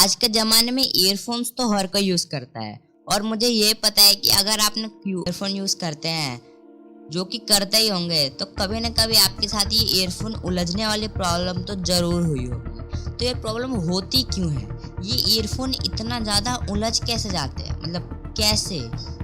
आज के ज़माने में ईयरफोन्स तो हर कोई यूज़ करता है और मुझे ये पता है कि अगर आपने ईयरफोन यूज़ करते हैं, जो कि करते ही होंगे, तो कभी ना कभी आपके साथ ये ईयरफोन उलझने वाली प्रॉब्लम तो ज़रूर हुई होगी। तो ये प्रॉब्लम होती क्यों है? ये ईयरफोन इतना ज़्यादा उलझ कैसे जाते हैं, मतलब कैसे?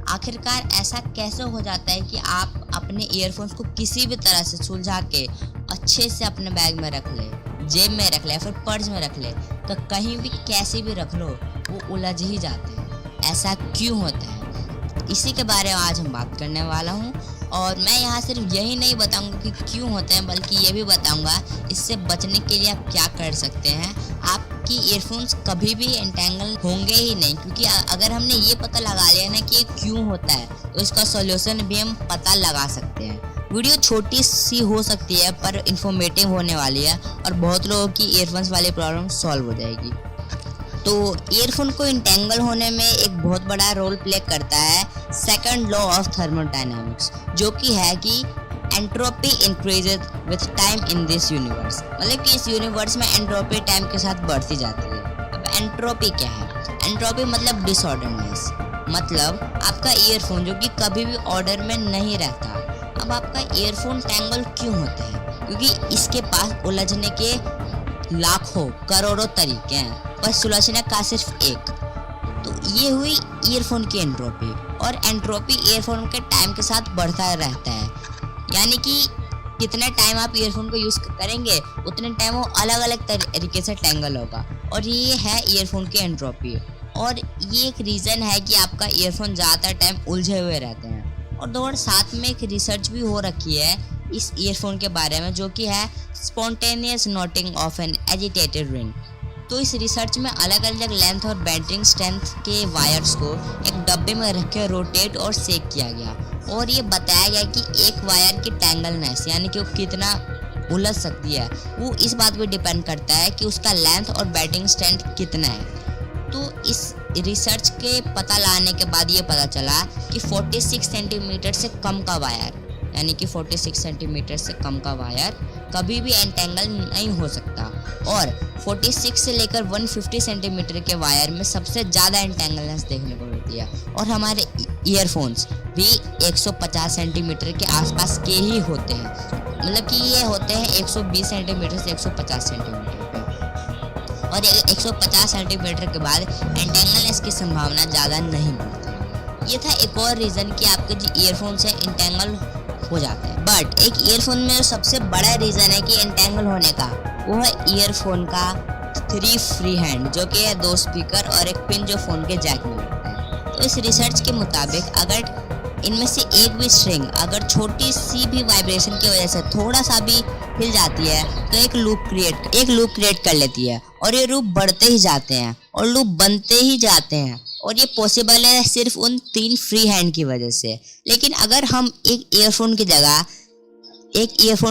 आखिरकार ऐसा कैसे हो जाता है कि आप अपने ईयरफोन्स को किसी भी तरह से सुलझा के अच्छे से अपने बैग में रख ले, जेब में रख ले या फिर पर्स में रख ले, तो कहीं भी कैसे भी रख लो वो उलझ ही जाते हैं। ऐसा क्यों होता है, इसी के बारे में आज हम बात करने वाला हूँ। और मैं यहाँ सिर्फ यही नहीं बताऊँगा कि क्यों होते हैं, बल्कि ये भी बताऊँगा इससे बचने के लिए आप क्या कर सकते हैं। आपकी ईयरफोन्स कभी भी एंटेंगल होंगे ही नहीं, क्योंकि अगर हमने ये पता लगा लिया ना कि ये क्यों होता है, तो इसका सॉल्यूशन भी हम पता लगा सकते हैं। वीडियो छोटी सी हो सकती है पर इंफॉर्मेटिव होने वाली है और बहुत लोगों की ईयरफोन्स वाली प्रॉब्लम सॉल्व हो जाएगी। तो ईयरफोन को इंटेंगल होने में एक बहुत बड़ा रोल प्ले करता है सेकंड लॉ ऑफ थर्मोडायनामिक्स, जो कि है कि entropy increases with time in this universe. मतलब कि इस यूनिवर्स में एंट्रोपी टाइम के साथ बढ़ती जाती है। अब एंट्रोपी क्या है? एंट्रोपी मतलब डिसऑर्डरनेस, मतलब आपका ईयरफोन जो कि कभी भी ऑर्डर में नहीं रहता। अब आपका ईयरफोन टैंगल क्यों होता है? क्योंकि इसके पास उलझने के लाखों करोड़ों तरीके हैं, पर सुलझने का सिर्फ एक। तो ये हुई ईयरफोन की एंट्रोपी, और एंट्रोपी ईयरफोन के टाइम के साथ बढ़ता रहता है। यानी कि कितने टाइम आप ईयरफोन को यूज़ करेंगे उतने टाइम वो अलग अलग तरीके से टैंगल होगा, और ये है ईयरफोन की एंट्रोपी। और ये एक रीज़न है कि आपका ईयरफोन ज़्यादातर टाइम उलझे हुए रहते हैं। और दो साथ में एक रिसर्च भी हो रखी है इस ईयरफोन के बारे में, जो कि है spontaneous knotting of an agitated ring. तो इस रिसर्च में अलग अलग लेंथ और बैंडिंग स्ट्रेंथ के वायर्स को एक डब्बे में रख के रोटेट और सेक किया गया, और ये बताया गया कि एक वायर की टैंगलनेस यानी कि वो कितना उलझ सकती है, वो इस बात पे डिपेंड करता है कि उसका लेंथ और बैंडिंग स्ट्रेंथ कितना है। तो इस रिसर्च के पता लाने के बाद ये पता चला कि 46 सेंटीमीटर से कम का वायर, यानी कि 46 सेंटीमीटर से कम का वायर कभी भी एंटेंगल नहीं हो सकता, और 46 से लेकर 150 सेंटीमीटर के वायर में सबसे ज़्यादा एंटेंगलनेस देखने को मिलती है। और हमारे ईयरफोन्स भी 150 सेंटीमीटर के आसपास के ही होते हैं, मतलब कि ये होते हैं 120 सेंटीमीटर से 150 सेंटीमीटर पे, और 150 सेंटीमीटर के बाद एंटेंगलनेस की संभावना ज़्यादा नहीं मिलती। ये था एक और रीज़न कि आपके जो ईयरफोन्स हैं इंटेंगल हो जाते हैं। बट एक ईयरफोन में जो सबसे बड़ा रीज़न है कि एंटेंगल होने का, वो है ईयरफोन का 3 फ्री हैंड, जो कि है 2 स्पीकर और एक पिन जो फ़ोन के जैक में लगता है। तो इस रिसर्च के मुताबिक अगर इनमें से एक भी स्ट्रिंग अगर छोटी सी भी वाइब्रेशन की वजह से थोड़ा सा भी हिल जाती है, तो एक लूप क्रिएट कर लेती है, और ये लूप बढ़ते ही जाते हैं और लूप बनते ही जाते हैं। और ये पॉसिबल है सिर्फ उन 3 फ्री हैंड की वजह से। लेकिन अगर हम एक ईयरफोन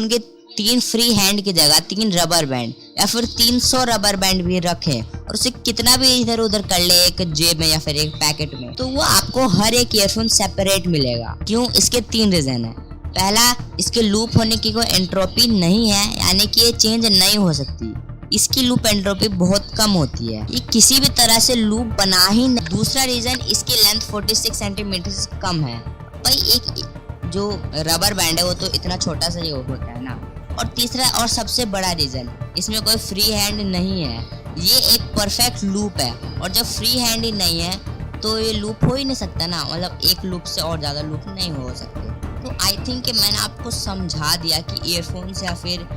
के 3 फ्री हैंड की जगह 3 रबर बैंड या फिर 300 रबर बैंड भी रखें और उसे कितना भी इधर उधर कर ले एक जेब में या फिर एक पैकेट में, तो वो आपको हर एक ईयरफोन सेपरेट मिलेगा। क्यों? इसके 3 रीज़न है। पहला, इसके लूप होने की कोई एंट्रोपी नहीं है, यानी कि ये चेंज नहीं हो सकती। इसकी लूप एंट्रोपी बहुत कम होती है, ये किसी भी तरह से लूप बना ही नहीं। दूसरा रीज़न, इसकी लेंथ 46 सेंटीमीटर से कम है। भाई एक जो रबर बैंड है वो तो इतना छोटा सा ही होता है ना। और तीसरा और सबसे बड़ा रीज़न, इसमें कोई फ्री हैंड नहीं है। ये एक परफेक्ट लूप है, और जब फ्री हैंड ही नहीं है तो ये लूप हो ही नहीं सकता ना, मतलब एक लूप से और ज़्यादा लूप नहीं हो सकते। तो आई थिंक कि मैंने आपको समझा दिया कि ईयरफोन्स या फिर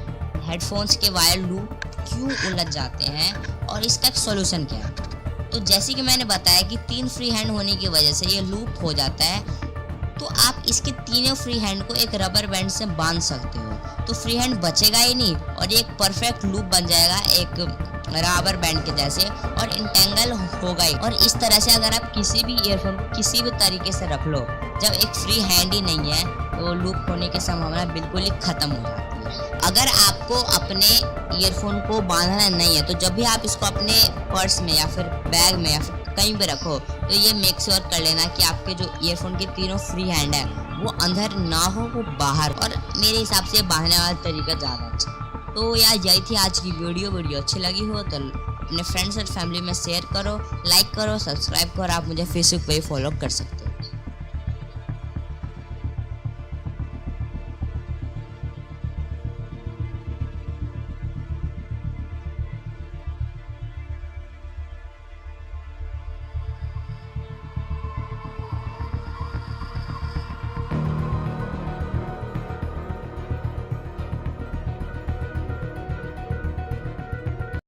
हेडफोन्स के वायर लूप क्यों उलझ जाते हैं और इसका एक सॉल्यूशन क्या है। तो जैसे कि मैंने बताया कि 3 फ्री हैंड होने की वजह से ये लूप हो जाता है, तो आप इसके तीनों फ्री हैंड को एक रबर बैंड से बांध सकते हो, तो फ्री हैंड बचेगा ही नहीं और ये एक परफेक्ट लूप बन जाएगा एक रबर बैंड के जैसे, और इंटेंगल होगा ही। और इस तरह से अगर आप किसी भी ईयरफोन को किसी भी तरीके से रख लो, जब एक फ्री हैंड ही नहीं है तो लूप होने की संभावना बिल्कुल ही खत्म हो जाती है। अगर आपको अपने ईयरफोन को बांधना नहीं है, तो जब भी आप इसको अपने पर्स में या फिर बैग में या फिर कहीं पे रखो, तो ये मेक श्योर कर लेना कि आपके जो ईयरफोन के 3 फ्री हैंड है वो अंदर ना हो, वो बाहर। और मेरे हिसाब से बांधने वाला तरीका ज़्यादा अच्छा। तो यार यही थी आज की वीडियो अच्छी लगी हो तो अपने फ्रेंड्स और फैमिली में शेयर करो, लाइक करो, सब्सक्राइब करो। आप मुझे फेसबुक पे फॉलो कर सकते हो।